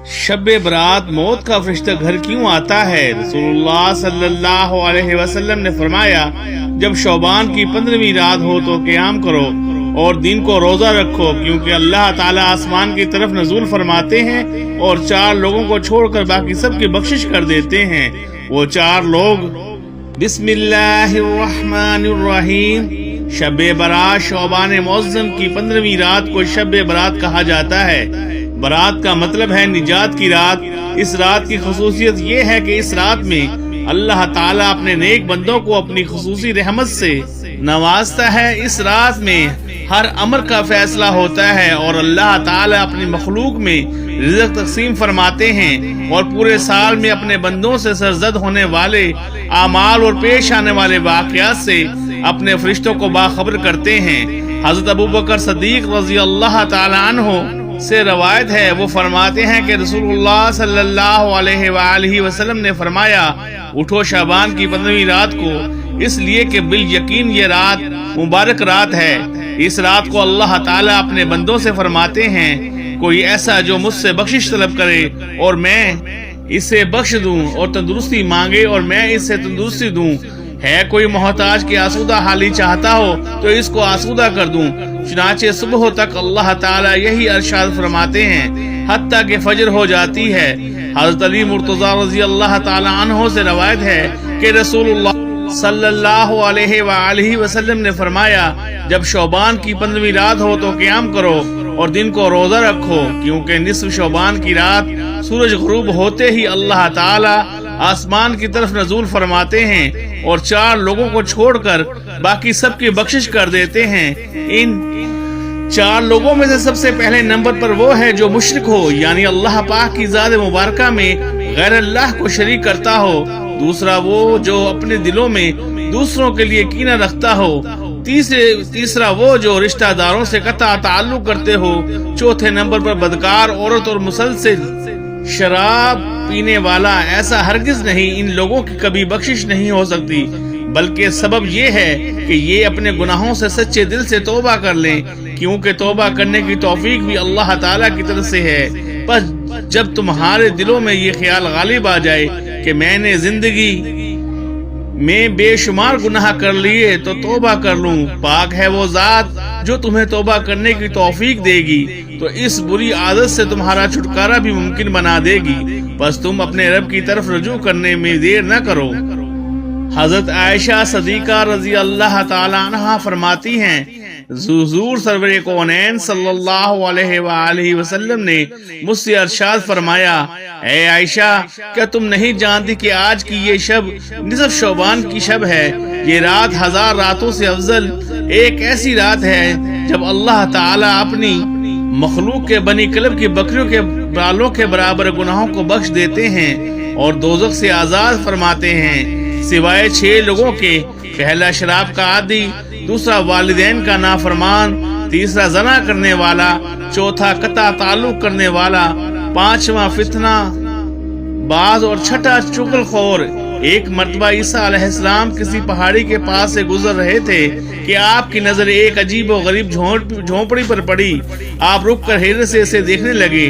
شب برات موت کا فرشتہ گھر کیوں آتا ہے؟ رسول اللہ صلی اللہ علیہ وسلم نے فرمایا، جب شعبان کی 15ویں رات ہو تو قیام کرو اور دن کو روزہ رکھو، کیونکہ اللہ تعالیٰ آسمان کی طرف نزول فرماتے ہیں اور 4 لوگوں کو چھوڑ کر باقی سب کی بخشش کر دیتے ہیں۔ وہ 4 لوگ: بسم اللہ الرحمن الرحیم۔ شب برات شعبان معظم کی 15ویں رات کو شب برات کہا جاتا ہے۔ برات کا مطلب ہے نجات کی رات۔ اس رات کی خصوصیت یہ ہے کہ اس رات میں اللہ تعالیٰ اپنے نیک بندوں کو اپنی خصوصی رحمت سے نوازتا ہے۔ اس رات میں ہر امر کا فیصلہ ہوتا ہے اور اللہ تعالیٰ اپنی مخلوق میں رزق تقسیم فرماتے ہیں اور پورے سال میں اپنے بندوں سے سرزد ہونے والے اعمال اور پیش آنے والے واقعات سے اپنے فرشتوں کو باخبر کرتے ہیں۔ حضرت ابوبکر صدیق رضی اللہ تعالیٰ عنہ سے روایت ہے، وہ فرماتے ہیں کہ رسول اللہ صلی اللہ علیہ وآلہ وسلم نے فرمایا، اٹھو شعبان کی 15ویں رات کو، اس لیے کہ بالیقین یہ رات مبارک رات ہے۔ اس رات کو اللہ تعالیٰ اپنے بندوں سے فرماتے ہیں، کوئی ایسا جو مجھ سے بخشش طلب کرے اور میں اسے بخش دوں، اور تندرستی مانگے اور میں اسے تندرستی دوں، ہے کوئی محتاج کی آسودہ حالی چاہتا ہو تو اس کو آسودہ کر دوں۔ چنانچہ صبح تک اللہ تعالیٰ یہی ارشاد فرماتے ہیں حتیٰ کہ فجر ہو جاتی ہے۔ حضرت علی مرتضیٰ رضی اللہ تعالیٰ عنہ سے روایت ہے کہ رسول اللہ صلی اللہ علیہ وآلہ وسلم نے فرمایا، جب شعبان کی 15ویں رات ہو تو قیام کرو اور دن کو روزہ رکھو، کیونکہ نصف شعبان کی رات سورج غروب ہوتے ہی اللہ تعالیٰ آسمان کی طرف نزول فرماتے ہیں اور 4 لوگوں کو چھوڑ کر باقی سب کی بخشش کر دیتے ہیں۔ ان 4 لوگوں میں سے سب سے پہلے نمبر پر وہ ہے جو مشرک ہو، یعنی اللہ پاک کی ذات مبارکہ میں غیر اللہ کو شریک کرتا ہو۔ دوسرا وہ جو اپنے دلوں میں دوسروں کے لیے کینہ رکھتا ہو۔ تیسرا وہ جو رشتہ داروں سے قطع تعلق کرتے ہو۔ چوتھے نمبر پر بدکار عورت اور مسلسل شراب پینے والا۔ ایسا ہرگز نہیں، ان لوگوں کی کبھی بخشش نہیں ہو سکتی، بلکہ سبب یہ ہے کہ یہ اپنے گناہوں سے سچے دل سے توبہ کر لیں، کیونکہ توبہ کرنے کی توفیق بھی اللہ تعالیٰ کی طرف سے ہے۔ بس جب تمہارے دلوں میں یہ خیال غالب آ جائے کہ میں نے زندگی میں بے شمار گناہ کر لیے تو توبہ کر لوں، پاک ہے وہ ذات جو تمہیں توبہ کرنے کی توفیق دے گی، تو اس بری عادت سے تمہارا چھٹکارا بھی ممکن بنا دے گی۔ بس تم اپنے رب کی طرف رجوع کرنے میں دیر نہ کرو۔ حضرت عائشہ صدیقہ رضی اللہ تعالی عنہا فرماتی ہیں، حضور سرور کونین صلی اللہ علیہ وآلہ وسلم نے مجھ سے ارشاد فرمایا، اے عائشہ، کیا تم نہیں جانتی کہ آج کی یہ شب نصف شعبان کی شب ہے؟ یہ رات 1000 راتوں سے افضل ایک ایسی رات ہے جب اللہ تعالیٰ اپنی مخلوق کے بنی کلب کی بکریوں کے بالوں کے برابر گناہوں کو بخش دیتے ہیں اور دوزخ سے آزاد فرماتے ہیں، سوائے 6 لوگوں کے۔ پہلا شراب کا عادی، دوسرا والدین کا نافرمان، تیسرا زنا کرنے والا، چوتھا قطع تعلق کرنے والا، پانچواں فتنہ باز اور چھٹا چغل خور۔ ایک مرتبہ عیسیٰ علیہ السلام کسی پہاڑی کے پاس سے گزر رہے تھے کہ آپ کی نظر ایک عجیب و غریب جھونپڑی پر پڑی۔ آپ رک کر حیرت سے اسے دیکھنے لگے۔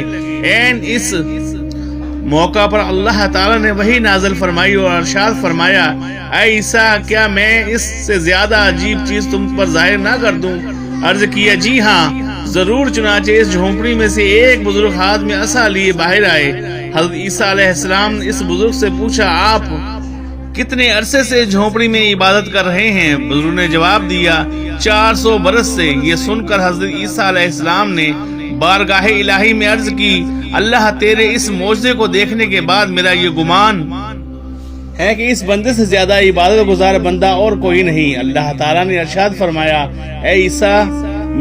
اس موقع پر اللہ تعالیٰ نے وحی نازل فرمائی اور ارشاد فرمایا، اے عیسیٰ، کیا میں اس سے زیادہ عجیب چیز تم پر ظاہر نہ کر دوں؟ عرض کیا، جی ہاں ضرور۔ چنانچہ اس جھونپڑی میں سے ایک بزرگ ہاتھ میں عصا لیے باہر آئے۔ حضرت عیسیٰ علیہ السلام نے اس بزرگ سے پوچھا، آپ کتنے عرصے سے جھونپڑی میں عبادت کر رہے ہیں؟ بزرگ نے جواب دیا، 400 برس سے۔ یہ سن کر حضرت عیسیٰ علیہ السلام نے بارگاہ الہی میں عرض کی، اللہ تیرے اس معجزے کو دیکھنے کے بعد میرا یہ گمان ہے کہ اس بندے سے زیادہ عبادت گزار بندہ اور کوئی نہیں۔ اللہ تعالیٰ نے ارشاد فرمایا، اے عیسیٰ،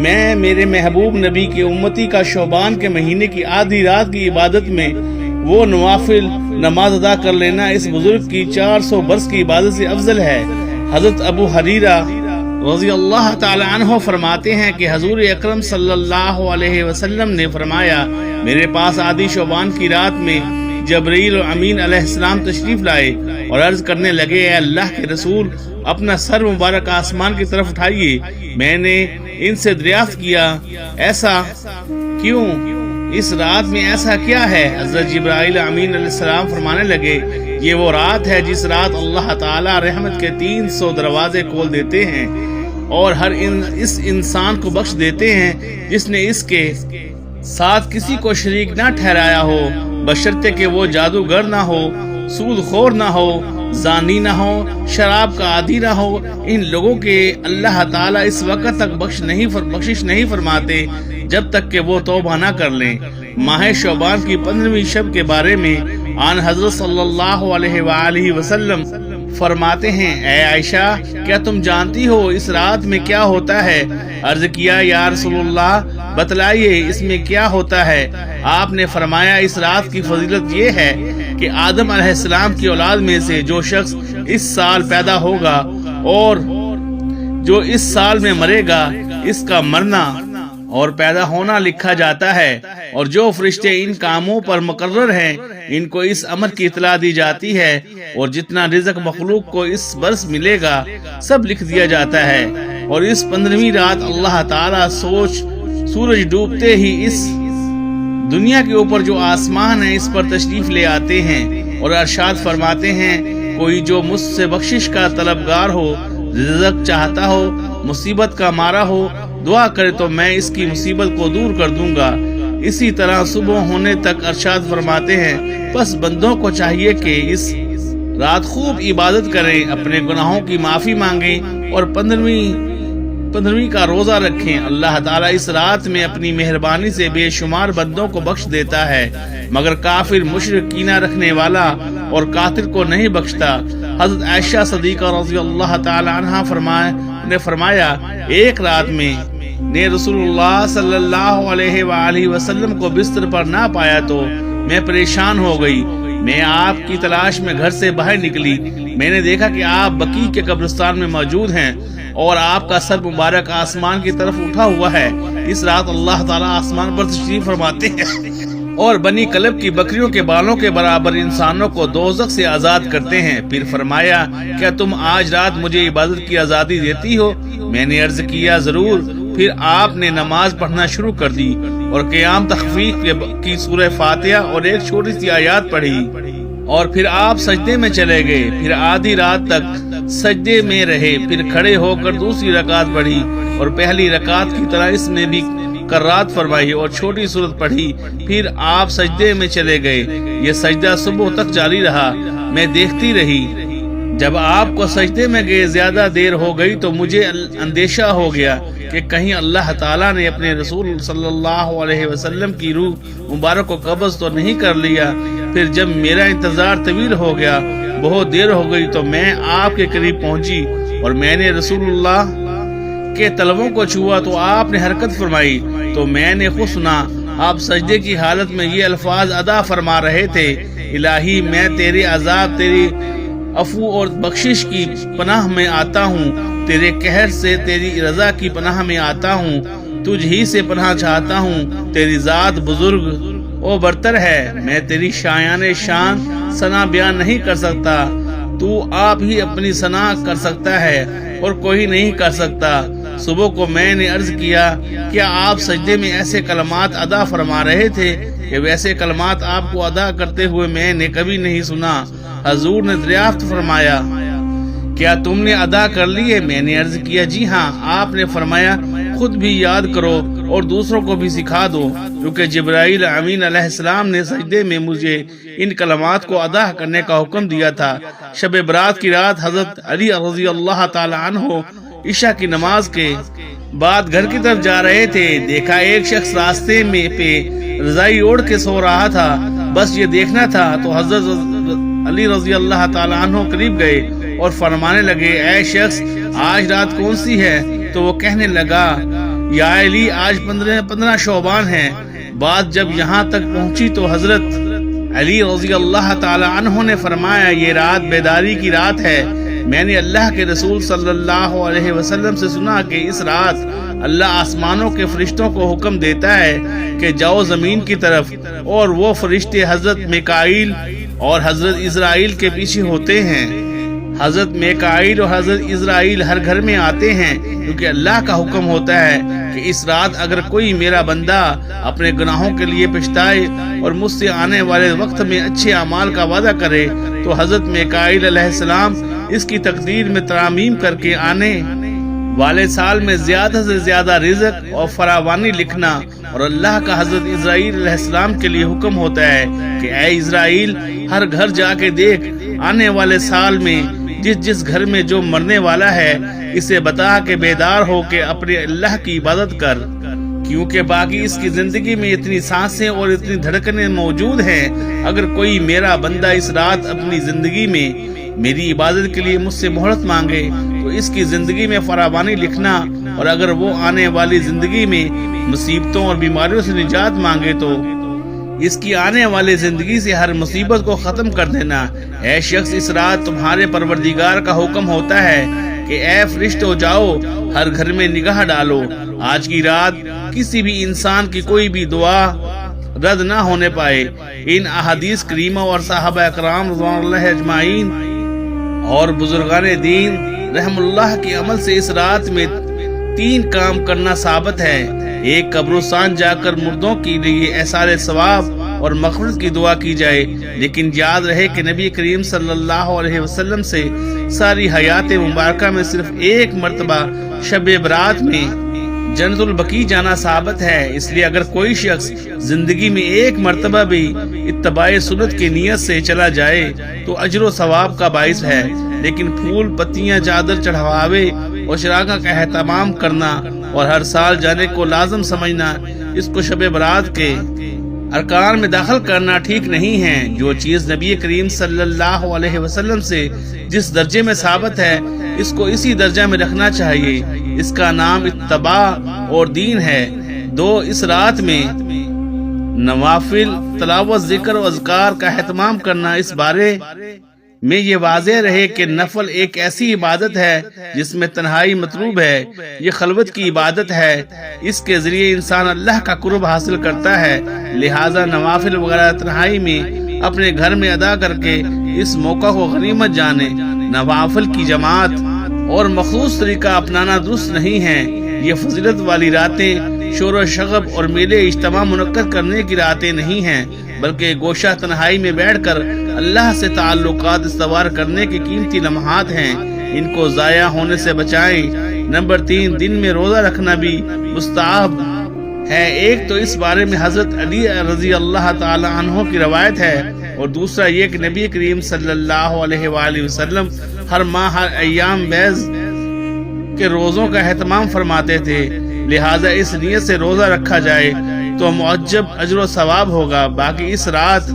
میں میرے محبوب نبی کی امتی کا شعبان کے مہینے کی آدھی رات کی عبادت میں وہ نوافل نماز ادا کر لینا اس بزرگ کی 400 برس کی عبادت سے افضل ہے۔ حضرت ابو حریرہ رضی اللہ تعالی عنہ فرماتے ہیں کہ حضور اکرم صلی اللہ علیہ وسلم نے فرمایا، میرے پاس آدھی شعبان کی رات میں جبرائیل و امین علیہ السلام تشریف لائے اور عرض کرنے لگے، اے اللہ کے رسول، اپنا سر مبارک آسمان کی طرف اٹھائیے۔ میں نے ان سے دریافت کیا، ایسا کیوں اس رات میں ایسا کیا ہے؟ حضرت جبرائیل امین علیہ السلام فرمانے لگے یہ وہ رات ہے جس رات اللہ تعالی رحمت کے 300 دروازے کھول دیتے ہیں اور اس انسان کو بخش دیتے ہیں جس نے اس کے ساتھ کسی کو شریک نہ ٹھہرایا ہو، بشرطے کہ وہ جادوگر نہ ہو، سود خور نہ ہو، زانی نہ ہو، شراب کا عادی نہ ہو۔ ان لوگوں کے اللہ تعالیٰ اس وقت تک بخشش نہیں فرماتے جب تک کہ وہ توبہ نہ کر لیں۔ ماہ شعبان کی 15ویں شب کے بارے میں آن حضرت صلی اللہ علیہ وآلہ وسلم فرماتے ہیں اے عائشہ کیا تم جانتی ہو اس رات میں کیا ہوتا ہے؟ عرض کیا یا رسول اللہ بتلائیے اس میں کیا ہوتا ہے؟ آپ نے فرمایا اس رات کی فضیلت یہ ہے کہ آدم علیہ السلام کی اولاد میں سے جو شخص اس سال پیدا ہوگا اور جو اس سال میں مرے گا اس کا مرنا اور پیدا ہونا لکھا جاتا ہے، اور جو فرشتے ان کاموں پر مقرر ہیں ان کو اس امر کی اطلاع دی جاتی ہے، اور جتنا رزق مخلوق کو اس برس ملے گا سب لکھ دیا جاتا ہے۔ اور اس 15ویں رات اللہ تعالیٰ سورج ڈوبتے ہی اس دنیا کے اوپر جو آسمان ہے اس پر تشریف لے آتے ہیں اور ارشاد فرماتے ہیں کوئی جو مجھ سے بخشش کا طلبگار ہو، رزق چاہتا ہو، مصیبت کا مارا ہو، دعا کرے تو میں اس کی مصیبت کو دور کر دوں گا۔ اسی طرح صبح ہونے تک ارشاد فرماتے ہیں بس بندوں کو چاہیے کہ اس رات خوب عبادت کریں، اپنے گناہوں کی معافی مانگیں اور 15ویں کا روزہ رکھیں۔ اللہ تعالیٰ اس رات میں اپنی مہربانی سے بے شمار بندوں کو بخش دیتا ہے، مگر کافر، مشرک، کینہ رکھنے والا اور قاتل کو نہیں بخشتا۔ حضرت عائشہ صدیقہ رضی اللہ تعالی عنہا نے فرمایا ایک رات میں نے رسول اللہ صلی اللہ علیہ وآلہ وسلم کو بستر پر نہ پایا تو میں پریشان ہو گئی۔ میں آپ کی تلاش میں گھر سے باہر نکلی، میں نے دیکھا کہ آپ بقیع کے قبرستان میں موجود ہیں اور آپ کا سر مبارک آسمان کی طرف اٹھا ہوا ہے۔ اس رات اللہ تعالیٰ آسمان پر تشریف فرماتے ہیں اور بنی کلب کی بکریوں کے بالوں کے برابر انسانوں کو دوزخ سے آزاد کرتے ہیں۔ پھر فرمایا کیا تم آج رات مجھے عبادت کی آزادی دیتی ہو؟ میں نے عرض کیا ضرور۔ پھر آپ نے نماز پڑھنا شروع کر دی اور قیام تخفیف کی سورہ فاتحہ اور ایک چھوٹی سی آیات پڑھی، اور پھر آپ سجدے میں چلے گئے، پھر آدھی رات تک سجدے میں رہے، پھر کھڑے ہو کر دوسری رکعت پڑھی اور پہلی رکعت کی طرح اس میں بھی قرات فرمائی اور چھوٹی سورت پڑھی، پھر آپ سجدے میں چلے گئے۔ یہ سجدہ صبح تک جاری رہا، میں دیکھتی رہی۔ جب آپ کو سجدے میں گئے زیادہ دیر ہو گئی تو مجھے اندیشہ ہو گیا کہ کہیں اللہ تعالیٰ نے اپنے رسول صلی اللہ علیہ وسلم کی روح مبارک کو قبض تو نہیں کر لیا۔ پھر جب میرا انتظار طویل ہو گیا، بہت دیر ہو گئی، تو میں آپ کے قریب پہنچی اور میں نے رسول اللہ کے طلبوں کو چھوا تو آپ نے حرکت فرمائی، تو میں نے خود سنا آپ سجدے کی حالت میں یہ الفاظ ادا فرما رہے تھے الہی میں تیرے عذاب، تیری عفو اور بخشش کی پناہ میں آتا ہوں، تیرے قہر سے تیری رضا کی پناہ میں آتا ہوں، تجھ ہی سے پناہ چاہتا ہوں، تیری ذات بزرگ او برتر ہے، میں تیری شایان شان ثنا بیان نہیں کر سکتا، تو آپ ہی اپنی ثنا کر سکتا ہے اور کوئی نہیں کر سکتا۔ صبح کو میں نے عرض کیا کیا آپ سجدے میں ایسے کلمات ادا فرما رہے تھے کہ ویسے کلمات آپ کو ادا کرتے ہوئے میں نے کبھی نہیں سنا؟ حضور نے دریافت فرمایا کیا تم نے ادا کر لیے؟ میں نے عرض کیا جی ہاں۔ آپ نے فرمایا خود بھی یاد کرو اور دوسروں کو بھی سکھا دو، کیونکہ جبرائیل امین علیہ السلام نے سجدے میں مجھے ان کلمات کو ادا کرنے کا حکم دیا تھا۔ شب برات کی رات حضرت علی رضی اللہ تعالی عنہ عشاء کی نماز کے بعد گھر کی طرف جا رہے تھے، دیکھا ایک شخص راستے میں پہ رضائی اوڑھ کے سو رہا تھا، بس یہ دیکھنا تھا تو حضرت علی رضی اللہ تعالی عنہ قریب گئے اور فرمانے لگے اے شخص آج رات کون سی ہے؟ تو وہ کہنے لگا یا علی آج 15 شعبان ہے۔ بات جب یہاں تک پہنچی تو حضرت علی رضی اللہ تعالی عنہ نے فرمایا یہ رات بیداری کی رات ہے۔ میں نے اللہ کے رسول صلی اللہ علیہ وسلم سے سنا کہ اس رات اللہ آسمانوں کے فرشتوں کو حکم دیتا ہے کہ جاؤ زمین کی طرف، اور وہ فرشتے حضرت میکائیل اور حضرت اسرائیل کے پیچھے ہوتے ہیں۔ حضرت میکائیل اور حضرت اسرائیل ہر گھر میں آتے ہیں کیونکہ اللہ کا حکم ہوتا ہے کہ اس رات اگر کوئی میرا بندہ اپنے گناہوں کے لیے پچھتائے اور مجھ سے آنے والے وقت میں اچھے اعمال کا وعدہ کرے تو حضرت میکائیل علیہ السلام اس کی تقدیر میں ترامیم کر کے آنے والے سال میں زیادہ سے زیادہ رزق اور فراوانی لکھنا، اور اللہ کا حضرت اسرائیل علیہ السلام کے لیے حکم ہوتا ہے کہ اے اسرائیل، ہر گھر جا کے دیکھ، آنے والے سال میں جس گھر میں جو مرنے والا ہے اسے بتا کہ بیدار ہو کے اپنے اللہ کی عبادت کر، کیونکہ باقی اس کی زندگی میں اتنی سانسیں اور اتنی دھڑکنیں موجود ہیں۔ اگر کوئی میرا بندہ اس رات اپنی زندگی میں میری عبادت کے لیے مجھ سے مہلت مانگے تو اس کی زندگی میں فراوانی لکھنا، اور اگر وہ آنے والی زندگی میں مصیبتوں اور بیماریوں سے نجات مانگے تو اس کی آنے والی زندگی سے ہر مصیبت کو ختم کر دینا۔ اے شخص، اس رات تمہارے پروردگار کا حکم ہوتا ہے کہ اے فرشتوں، جاؤ ہر گھر میں نگاہ ڈالو، آج کی رات کسی بھی انسان کی کوئی بھی دعا رد نہ ہونے پائے۔ ان احادیث کریمہ اور صحابہ اکرام رضوان اللہ اجمعین اور بزرگان دین رحم اللہ کے عمل سے اس رات میں 3 کام کرنا ثابت ہے۔ ایک، قبرستان جا کر مردوں کے لیے احسان ثواب اور مغفرت کی دعا کی جائے، لیکن یاد رہے کہ نبی کریم صلی اللہ علیہ وسلم سے ساری حیات مبارکہ میں صرف 1 مرتبہ شب برات میں جنت البقیع جانا ثابت ہے۔ اس لیے اگر کوئی شخص زندگی میں 1 مرتبہ بھی اتباع سنت کی نیت سے چلا جائے تو اجر و ثواب کا باعث ہے، لیکن پھول پتیاں چادر چڑھاوے اور چراغاں کا اہتمام کرنا اور ہر سال جانے کو لازم سمجھنا اس کو شب برات کے ارکان میں داخل کرنا ٹھیک نہیں ہے۔ جو چیز نبی کریم صلی اللہ علیہ وسلم سے جس درجے میں ثابت ہے اس کو اسی درجہ میں رکھنا چاہیے، اس کا نام اتباع اور دین ہے۔ 2، اس رات میں نوافل تلاوت، ذکر و اذکار کا اہتمام کرنا۔ اس بارے میں یہ واضح رہے کہ نفل ایک ایسی عبادت ہے جس میں تنہائی مطلوب ہے، یہ خلوت کی عبادت ہے، اس کے ذریعے انسان اللہ کا قرب حاصل کرتا ہے، لہٰذا نوافل وغیرہ تنہائی میں اپنے گھر میں ادا کر کے اس موقع کو غنیمت جانے۔ نوافل کی جماعت اور مخصوص طریقہ اپنانا درست نہیں ہے۔ یہ فضیلت والی راتیں شور و شغب اور میلے اجتماع منعقد کرنے کی راتیں نہیں ہیں، بلکہ گوشہ تنہائی میں بیٹھ کر اللہ سے تعلقات استوار کرنے کی قیمتی لمحات ہیں، ان کو ضائع ہونے سے بچائیں۔ نمبر 3، دن میں روزہ رکھنا بھی مستحب ہے۔ ایک تو اس بارے میں حضرت علی رضی اللہ تعالی عنہ کی روایت ہے، اور دوسرا یہ کہ نبی کریم صلی اللہ علیہ وآلہ وسلم ہر ماہ ہر ایام بیض کے روزوں کا اہتمام فرماتے تھے، لہٰذا اس نیت سے روزہ رکھا جائے تو معجب اجر و ثواب ہوگا۔ باقی اس رات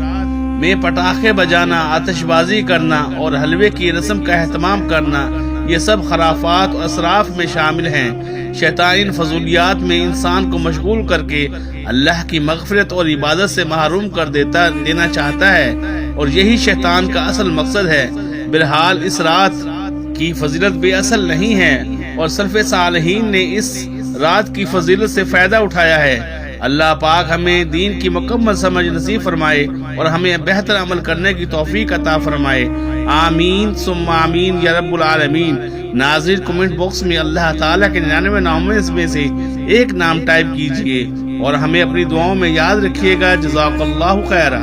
میں پٹاخے بجانا، آتش بازی کرنا اور حلوے کی رسم کا اہتمام کرنا، یہ سب خرافات و اسراف میں شامل ہیں۔ شیطان ان فضولیات میں انسان کو مشغول کر کے اللہ کی مغفرت اور عبادت سے محروم کر دینا چاہتا ہے، اور یہی شیطان کا اصل مقصد ہے۔ بہرحال اس رات کی فضیلت بے اصل نہیں ہے، اور سلف صالحین نے اس رات کی فضیلت سے فائدہ اٹھایا ہے۔ اللہ پاک ہمیں دین کی مکمل سمجھ نصیب فرمائے اور ہمیں بہتر عمل کرنے کی توفیق عطا فرمائے، آمین ثم آمین یا رب العالمین۔ ناظرین، کمنٹ باکس میں اللہ تعالیٰ کے 99 ناموں میں سے ایک نام ٹائپ کیجئے اور ہمیں اپنی دعاؤں میں یاد رکھیے گا۔ جزاک اللہ خیرہ۔